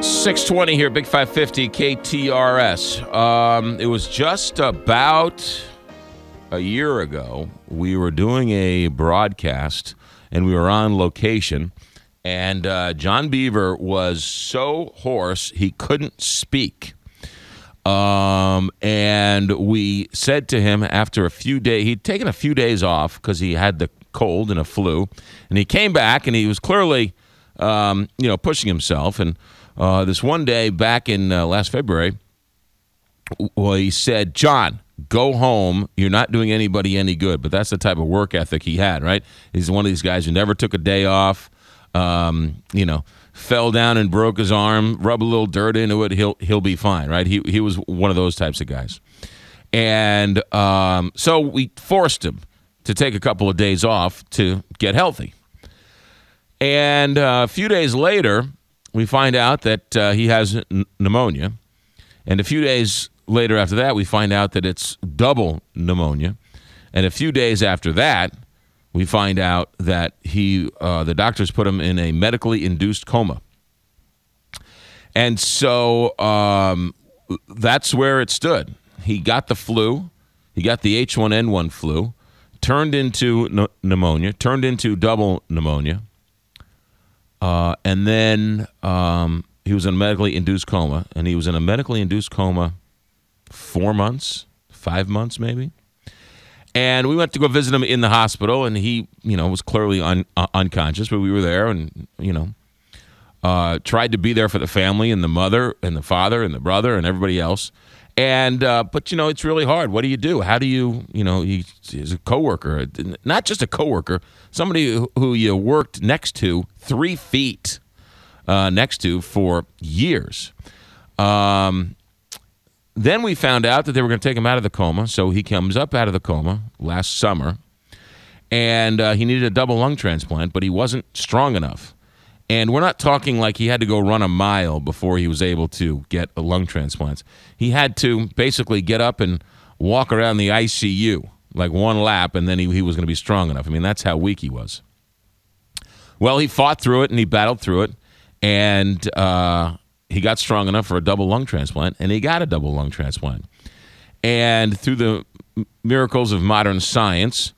620 here, Big 550 KTRS. It was just about a year ago. We were doing a broadcast, and we were on location, and John Biver was so hoarse he couldn't speak. And we said to him after a few days, he'd taken a few days off because he had the cold and a flu, and he came back, and he was clearly, pushing himself, and this one day back in last February, he said, John, go home. You're not doing anybody any good. But that's the type of work ethic he had, right? He's one of these guys who never took a day off, fell down and broke his arm, rub a little dirt into it, he'll be fine, right? He was one of those types of guys. And so we forced him to take a couple of days off to get healthy. And a few days later, we find out that he has pneumonia. And a few days later after that, we find out that it's double pneumonia. And a few days after that, we find out that the doctors put him in a medically induced coma. And so that's where it stood. He got the flu. He got the H1N1 flu, turned into pneumonia, turned into double pneumonia. And then he was in a medically induced coma, and he was in a medically induced coma 4 months, 5 months maybe. And we went to go visit him in the hospital, and he, was clearly unconscious, but we were there and, tried to be there for the family and the mother and the father and the brother and everybody else. And, but, it's really hard. What do you do? How do you, he's a coworker, not just a coworker, somebody who you worked next to 3 feet next to for years. Then we found out that they were going to take him out of the coma. So he comes up out of the coma last summer, and he needed a double lung transplant, but he wasn't strong enough. And we're not talking like he had to go run a mile before he was able to get a lung transplant. He had to basically get up and walk around the ICU like one lap, and then he was going to be strong enough. I mean, that's how weak he was. Well, he fought through it, and he battled through it, and he got strong enough for a double lung transplant, and he got a double lung transplant. And through the miracles of modern science,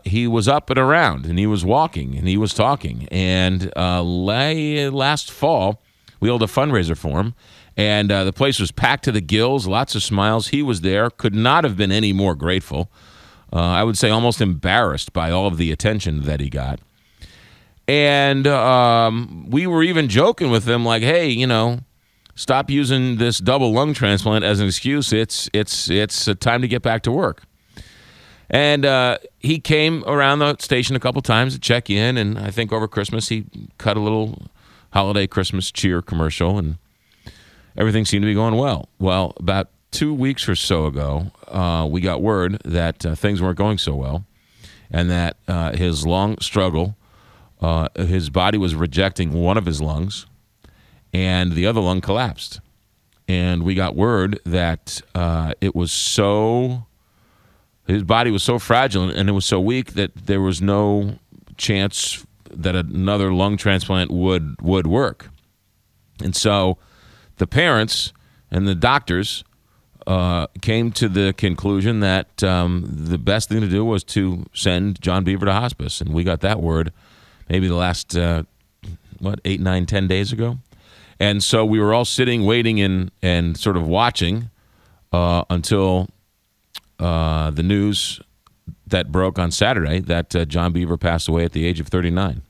he was up and around, and he was walking, and he was talking. And last fall, we held a fundraiser for him, and the place was packed to the gills, lots of smiles. He was there, could not have been any more grateful. I would say almost embarrassed by all of the attention that he got. And we were even joking with him, like, hey, stop using this double lung transplant as an excuse. It's time to get back to work. And he came around the station a couple times to check in, and I think over Christmas he cut a little holiday Christmas cheer commercial, and everything seemed to be going well. Well, about 2 weeks or so ago, we got word that things weren't going so well, and that his lung struggle, his body was rejecting one of his lungs, and the other lung collapsed. And we got word that his body was so fragile and it was so weak that there was no chance that another lung transplant would work. And so the parents and the doctors came to the conclusion that the best thing to do was to send John Biver to hospice. And we got that word maybe the last, 8, 9, 10 days ago. And so we were all sitting, waiting, and sort of watching until the news that broke on Saturday that John Biver passed away at the age of 39.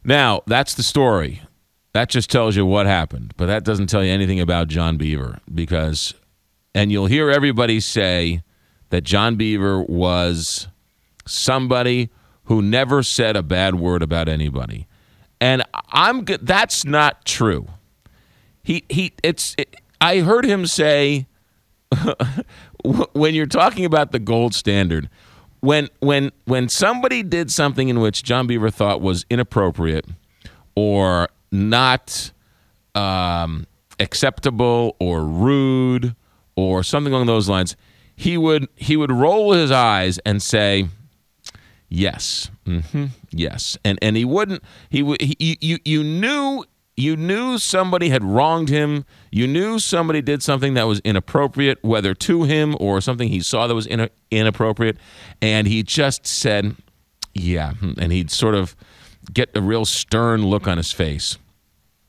Now, that's the story. That just tells you what happened, but that doesn't tell you anything about John Biver and you'll hear everybody say that John Biver was somebody who never said a bad word about anybody. And that's not true. I heard him say, when you're talking about the gold standard, when somebody did something in which John Biver thought was inappropriate or not acceptable or rude or something along those lines, he would roll his eyes and say, yes, yes, and he wouldn't. You knew you knew somebody had wronged him. You knew somebody did something that was inappropriate, whether to him or something he saw that was inappropriate, and he just said, yeah, and he'd sort of get a real stern look on his face.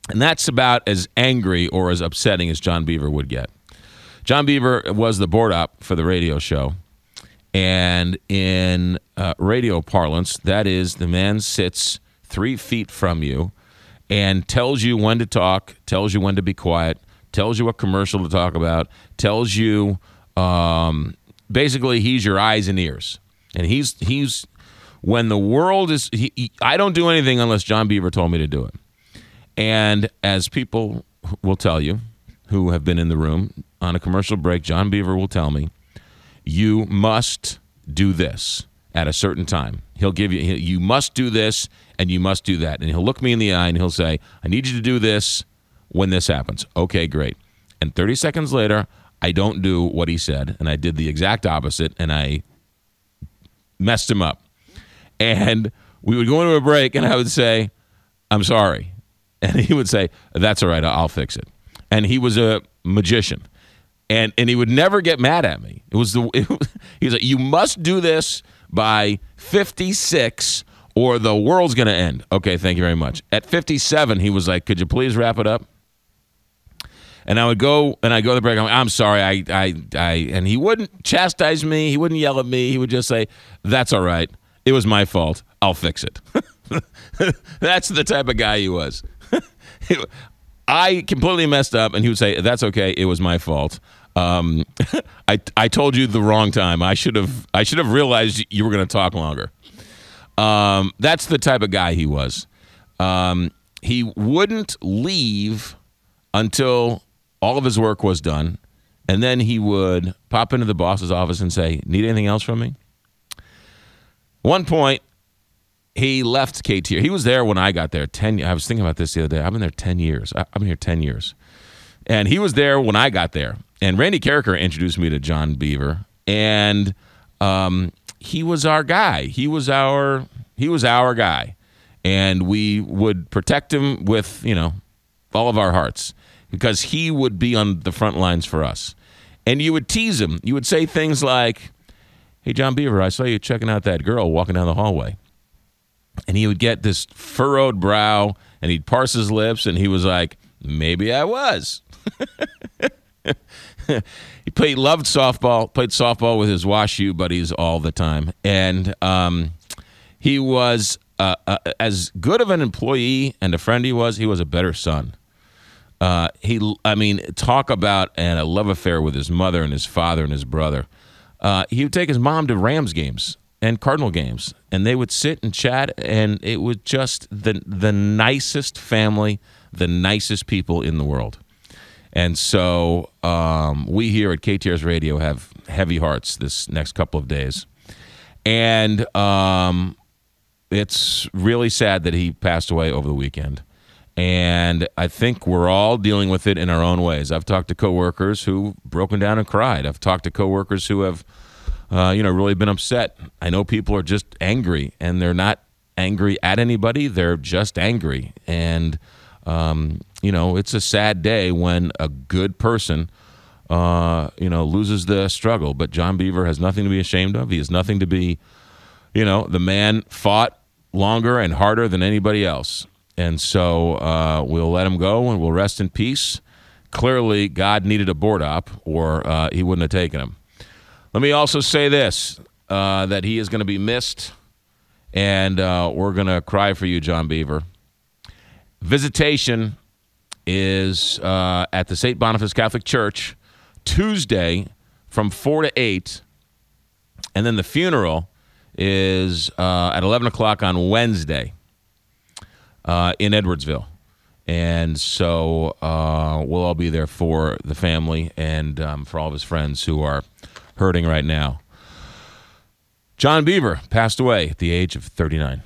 And that's about as angry or as upsetting as John Biver would get. John Biver was the board op for the radio show. And in radio parlance, that is, the man sits 3 feet from you and tells you when to talk, tells you when to be quiet, tells you what commercial to talk about, tells you basically he's your eyes and ears. And he's when the world is, I don't do anything unless John Biver told me to do it. And as people will tell you who have been in the room on a commercial break, John Biver will tell me, you must do this at a certain time. He'll give you, you must do this and you must do that. And he'll look me in the eye and he'll say, I need you to do this when this happens. Okay, great. And 30 seconds later, I don't do what he said, and I did the exact opposite, and I messed him up. And we would go into a break, and I would say, I'm sorry. And he would say, that's all right, I'll fix it. And he was a magician. And he would never get mad at me. He was like, you must do this by 56 or the world's going to end. Okay, thank you very much. At 57, he was like, could you please wrap it up? And I would go to the break. I'm sorry. And he wouldn't chastise me. He wouldn't yell at me. He would just say, that's all right. It was my fault. I'll fix it. That's the type of guy he was. I completely messed up, and he would say, that's okay. It was my fault. I told you the wrong time. I should have realized you were going to talk longer. That's the type of guy he was. He wouldn't leave until all of his work was done, and then he would pop into the boss's office and say, need anything else from me? One point, he left KTRS. He was there when I got there. I was thinking about this the other day. I've been there 10 years. I've been here 10 years. And he was there when I got there. And Randy Carricker introduced me to John Biver. And he was our guy. He was our guy. And we would protect him with, all of our hearts, because he would be on the front lines for us. And you would tease him. You would say things like, hey, John Biver, I saw you checking out that girl walking down the hallway. And he would get this furrowed brow, and he'd parse his lips, and he was like, maybe I was. He loved softball, played softball with his WashU buddies all the time. And he was as good of an employee and a friend he was a better son. Talk about a love affair with his mother and his father and his brother. He would take his mom to Rams games and Cardinal games, and they would sit and chat, and it was just the nicest family, the nicest people in the world. And so we here at KTRS Radio have heavy hearts this next couple of days. And it's really sad that he passed away over the weekend. And I think we're all dealing with it in our own ways. I've talked to coworkers who've broken down and cried. I've talked to coworkers who have, really been upset. I know people are just angry, and they're not angry at anybody. They're just angry. And, it's a sad day when a good person, loses the struggle. But John Biver has nothing to be ashamed of. He has nothing to be, the man fought longer and harder than anybody else. And so we'll let him go, and we'll rest in peace. Clearly, God needed a board op, or he wouldn't have taken him. Let me also say this, that he is going to be missed, and we're going to cry for you, John Biver. Visitation is at the St. Boniface Catholic Church Tuesday from 4 to 8, and then the funeral is at 11 o'clock on Wednesday. In Edwardsville. And so we'll all be there for the family and for all of his friends who are hurting right now. John Biver passed away at the age of 39.